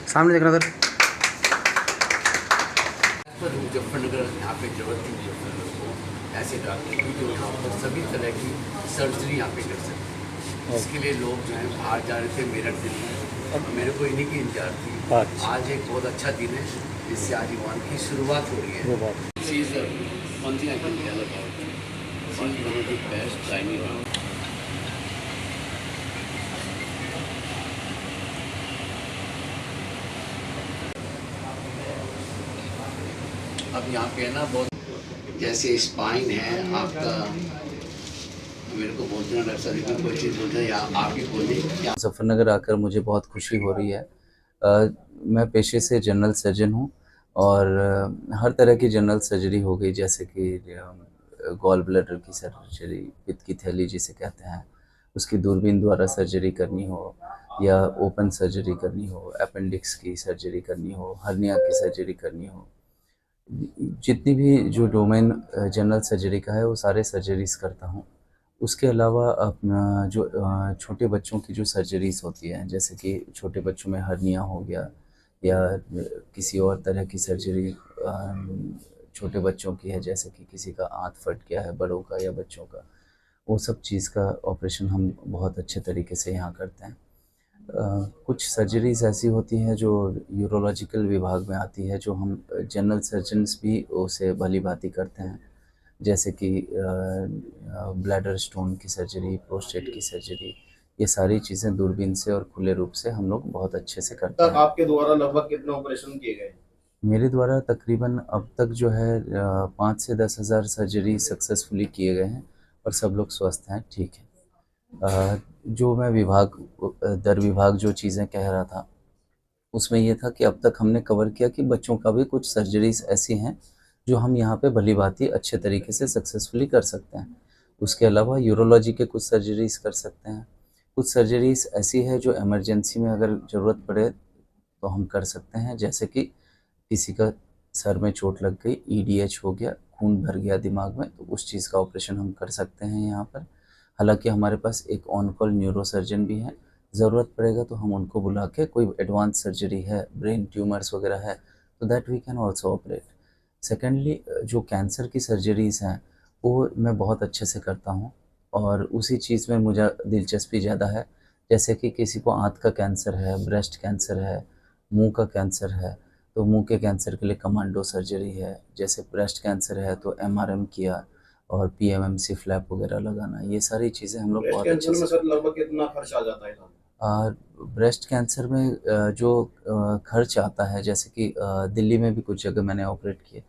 सामने देखना सर। पर मुजफ्फरनगर यहाँ पे जरूरत थी मुजफ्फरनगर को ऐसे डॉक्टर की जो यहाँ पर सभी तरह की सर्जरी यहाँ पे कर सकते हैं। इसके लिए लोग जो हैं बाहर जा रहे थे मेरठ दिल्ली, अब मेरे को इन्हीं की इंतजार थी। आज एक बहुत अच्छा दिन है, इससे आज ईवान की शुरुआत हो रही है। अब यहाँ पे है ना बहुत जैसे स्पाइन है आपका, मेरे को बोलते हैं डॉक्टर साहब कोई चीज़ बोलते हैं या आप ही बोलिए। मुजफ्फरनगर आकर मुझे बहुत खुशी हो रही है। मैं पेशे से जनरल सर्जन हूँ और हर तरह की जनरल सर्जरी हो गई, जैसे कि गॉल ब्लैडर की सर्जरी, पित्त की थैली जिसे कहते हैं, उसकी दूरबीन द्वारा सर्जरी करनी हो या ओपन सर्जरी करनी हो, अपेंडिक्स की सर्जरी करनी हो, हर्निया की सर्जरी करनी हो, जितनी भी जो डोमेन जनरल सर्जरी का है वो सारे सर्जरीज करता हूँ। उसके अलावा अपना जो छोटे बच्चों की जो सर्जरीज़ होती हैं, जैसे कि छोटे बच्चों में हर्निया हो गया या किसी और तरह की सर्जरी छोटे बच्चों की है, जैसे कि किसी का आंत फट गया है, बड़ों का या बच्चों का, वो सब चीज़ का ऑपरेशन हम बहुत अच्छे तरीके से यहाँ करते हैं। कुछ सर्जरीज़ ऐसी होती हैं जो यूरोलॉजिकल विभाग में आती है, जो हम जनरल सर्जन्स भी उसे भली-भाँति करते हैं, जैसे कि ब्लैडर स्टोन की सर्जरी, प्रोस्टेट की सर्जरी, ये सारी चीज़ें दूरबीन से और खुले रूप से हम लोग बहुत अच्छे से करते हैं। आपके द्वारा लगभग कितने ऑपरेशन किए गए? मेरे द्वारा तकरीबन अब तक जो है 5 से 10 हज़ार सर्जरी सक्सेसफुली किए गए हैं और सब लोग स्वस्थ हैं, ठीक है। जो मैं विभाग दर विभाग जो चीज़ें कह रहा था, उसमें ये था कि अब तक हमने कवर किया कि बच्चों का भी कुछ सर्जरीज़ ऐसी हैं जो हम यहाँ पे भली-भाँति अच्छे तरीके से सक्सेसफुली कर सकते हैं। उसके अलावा यूरोलॉजी के कुछ सर्जरीज़ कर सकते हैं। कुछ सर्जरीज़ ऐसी है जो इमरजेंसी में अगर ज़रूरत पड़े तो हम कर सकते हैं, जैसे कि किसी का सर में चोट लग गई, ईडीएच हो गया, खून भर गया दिमाग में, तो उस चीज़ का ऑपरेशन हम कर सकते हैं यहाँ पर। हालाँकि हमारे पास एक ऑन कॉल न्यूरो सर्जन भी है, ज़रूरत पड़ेगा तो हम उनको बुला के, कोई एडवांस सर्जरी है, ब्रेन ट्यूमर्स वगैरह है, तो that we can also operate. Secondly, जो कैंसर की सर्जरीज़ हैं वो मैं बहुत अच्छे से करता हूँ और उसी चीज़ में मुझे दिलचस्पी ज़्यादा है। जैसे कि किसी को आँत का कैंसर है, ब्रेस्ट कैंसर है, मुँह का कैंसर है, तो मुँह के कैंसर के लिए कमांडो सर्जरी है। जैसे ब्रेस्ट कैंसर है तो एमआरएम किया और पीएमएमसी फ्लैप वगैरह लगाना, ये सारी चीज़ें हम लोग बहुत अच्छे से। सर लगभग कितना खर्च आ जाता है? ब्रेस्ट कैंसर में जो खर्च आता है, जैसे कि दिल्ली में भी कुछ जगह मैंने ऑपरेट किए,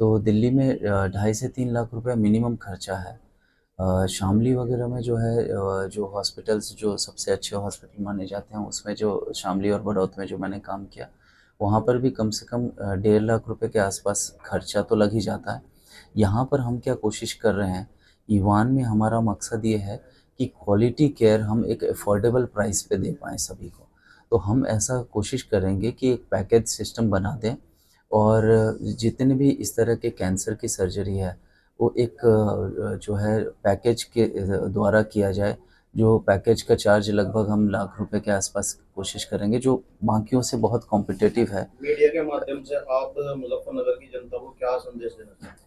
तो दिल्ली में 2.5 से 3 लाख रुपए मिनिमम खर्चा है। शामली वगैरह में जो है जो हॉस्पिटल्स जो सबसे अच्छे हॉस्पिटल माने जाते हैं, उसमें जो शामली और बड़ौत में जो मैंने काम किया, वहाँ पर भी कम से कम 1.5 लाख रुपए के आसपास खर्चा तो लग ही जाता है। यहाँ पर हम क्या कोशिश कर रहे हैं, ईवान में हमारा मकसद ये है कि क्वालिटी केयर हम एक अफोर्डेबल प्राइस पे दे पाएँ सभी को। तो हम ऐसा कोशिश करेंगे कि एक पैकेज सिस्टम बना दें और जितने भी इस तरह के कैंसर की सर्जरी है, वो एक जो है पैकेज के द्वारा किया जाए, जो पैकेज का चार्ज लगभग हम लाख रुपए के आसपास कोशिश करेंगे, जो बाकियों से बहुत कॉम्पिटिटिव है। मीडिया के माध्यम से आप मुजफ्फरनगर की जनता को क्या संदेश देना चाहते हैं?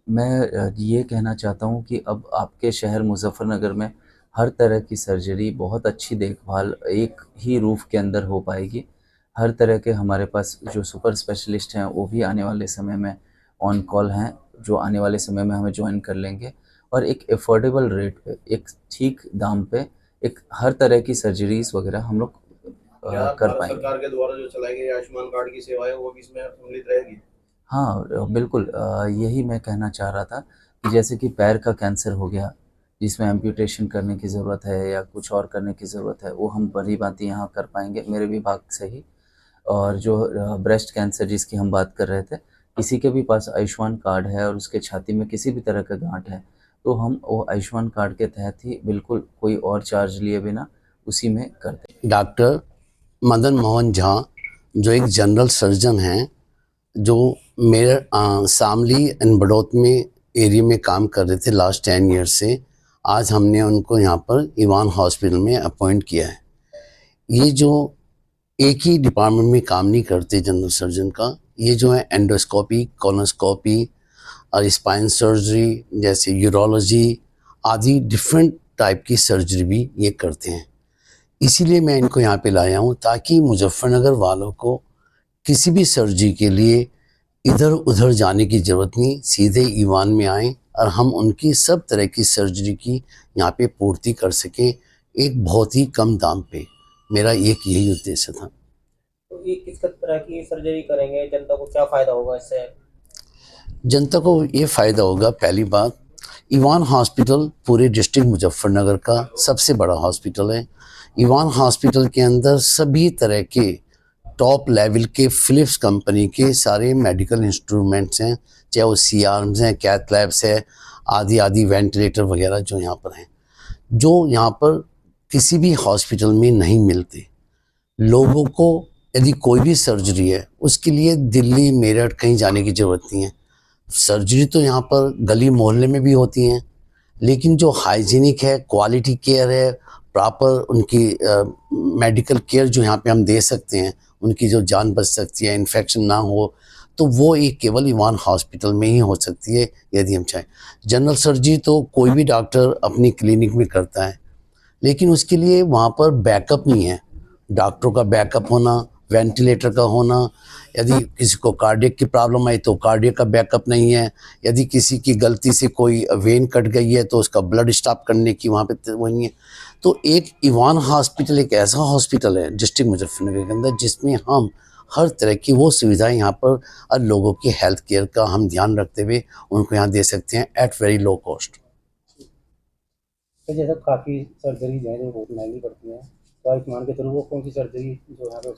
मैं ये कहना चाहता हूँ कि अब आपके शहर मुजफ्फरनगर में हर तरह की सर्जरी, बहुत अच्छी देखभाल एक ही रूफ़ के अंदर हो पाएगी। हर तरह के हमारे पास जो सुपर स्पेशलिस्ट हैं वो भी आने वाले समय में ऑन कॉल हैं, जो आने वाले समय में हमें जॉइन कर लेंगे और एक अफोर्डेबल रेट पे, एक ठीक दाम पे, एक हर तरह की सर्जरीज़ वगैरह हम लोग कर पाएंगे। सरकार के द्वारा जो चलाई गई आयुष्मान कार्ड की सेवाएं वो भी इसमें सम्मिलित रहेगी? हाँ, बिल्कुल, यही मैं कहना चाह रहा था कि जैसे कि पैर का कैंसर हो गया, जिसमें एम्पुटेशन करने की ज़रूरत है या कुछ और करने की ज़रूरत है, वो हम भली-भाँति यहाँ कर पाएँगे मेरे विभाग से ही। और जो ब्रेस्ट कैंसर जिसकी हम बात कर रहे थे, किसी के भी पास आयुष्मान कार्ड है और उसके छाती में किसी भी तरह का गाँठ है, तो हम वो आयुष्मान कार्ड के तहत ही बिल्कुल कोई और चार्ज लिए बिना उसी में करते हैं। डॉक्टर मदन मोहन झा, जो एक जनरल सर्जन हैं, जो मेरे शामली एंड बड़ौत में एरिया में काम कर रहे थे लास्ट 10 ईयर से, आज हमने उनको यहाँ पर ईवान हॉस्पिटल में अपॉइंट किया है। ये जो एक ही डिपार्टमेंट में काम नहीं करते जनरल सर्जन का। ये जो है एंडोस्कोपी, कोलोनोस्कोपी और स्पाइन सर्जरी जैसे यूरोलॉजी आदि डिफरेंट टाइप की सर्जरी भी ये करते हैं। इसीलिए मैं इनको यहाँ पे लाया हूँ ताकि मुजफ्फरनगर वालों को किसी भी सर्जरी के लिए इधर उधर जाने की ज़रूरत नहीं, सीधे ईवान में आएँ और हम उनकी सब तरह की सर्जरी की यहाँ पे पूर्ति कर सकें एक बहुत ही कम दाम पे। मेरा एक यही उद्देश्य था। तो ये किस तरह की सर्जरी करेंगे, जनता को क्या फ़ायदा होगा इससे? जनता को ये फ़ायदा होगा, पहली बात ईवान हॉस्पिटल पूरे डिस्ट्रिक्ट मुजफ्फरनगर का सबसे बड़ा हॉस्पिटल है। ईवान हॉस्पिटल के अंदर सभी तरह के टॉप लेवल के फिलिप्स कंपनी के सारे मेडिकल इंस्ट्रूमेंट्स हैं, चाहे वो सी आर्म्स हैं, कैथ लैब्स है, आदि आदि वेंटिलेटर वगैरह जो यहाँ पर हैं, जो यहाँ पर किसी भी हॉस्पिटल में नहीं मिलते। लोगों को यदि कोई भी सर्जरी है उसके लिए दिल्ली मेरठ कहीं जाने की ज़रूरत नहीं है। सर्जरी तो यहाँ पर गली मोहल्ले में भी होती हैं, लेकिन जो हाइजीनिक है, क्वालिटी केयर है, प्रॉपर उनकी मेडिकल केयर जो यहाँ पे हम दे सकते हैं, उनकी जो जान बच सकती है, इन्फेक्शन ना हो, तो वो एक केवल ईवान हॉस्पिटल में ही हो सकती है यदि हम चाहें। जनरल सर्जरी तो कोई भी डॉक्टर अपनी क्लिनिक में करता है, लेकिन उसके लिए वहाँ पर बैकअप नहीं है। डॉक्टरों का बैकअप होना, वेंटिलेटर का होना, यदि किसी को कार्डियक की प्रॉब्लम आई तो कार्डियक का बैकअप नहीं है, यदि किसी की गलती से कोई वेन कट गई है तो उसका ब्लड स्टॉप करने की वहाँ पे वो नहीं है। तो एक ईवान हॉस्पिटल एक ऐसा हॉस्पिटल है डिस्ट्रिक्ट मुजफ्फरनगर के अंदर जिसमें हम हर तरह की वो सुविधाएं यहाँ पर और लोगों की हेल्थ केयर का हम ध्यान रखते हुए उनको यहाँ दे सकते हैं एट वेरी लो कॉस्ट। तो जैसे काफ़ी सर्जरी जो है जो बहुत महंगी पड़ती हैं, तो आयुष्मान के थ्रू वो कौन सी सर्जरी जो यहाँ पर?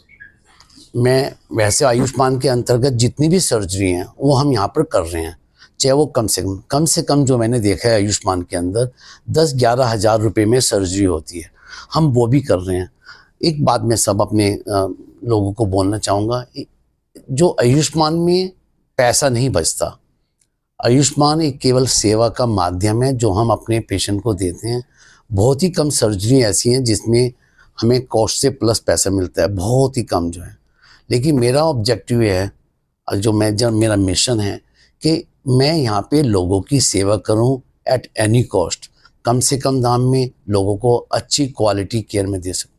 मैं वैसे आयुष्मान के अंतर्गत जितनी भी सर्जरी हैं वो हम यहाँ पर कर रहे हैं, चाहे वो कम से कम जो मैंने देखा है आयुष्मान के अंदर 10-11 हज़ार रुपये में सर्जरी होती है, हम वो भी कर रहे हैं। एक बात मैं सब अपने लोगों को बोलना चाहूँगा, जो आयुष्मान में पैसा नहीं बचता, आयुष्मान एक केवल सेवा का माध्यम है जो हम अपने पेशेंट को देते हैं। बहुत ही कम सर्जरी ऐसी हैं जिसमें हमें कॉस्ट से प्लस पैसा मिलता है, बहुत ही कम जो है। लेकिन मेरा ऑब्जेक्टिव ये है, जो मेरा मिशन है कि मैं यहाँ पे लोगों की सेवा करूँ एट एनी कॉस्ट, कम से कम दाम में लोगों को अच्छी क्वालिटी केयर में दे सकूँ।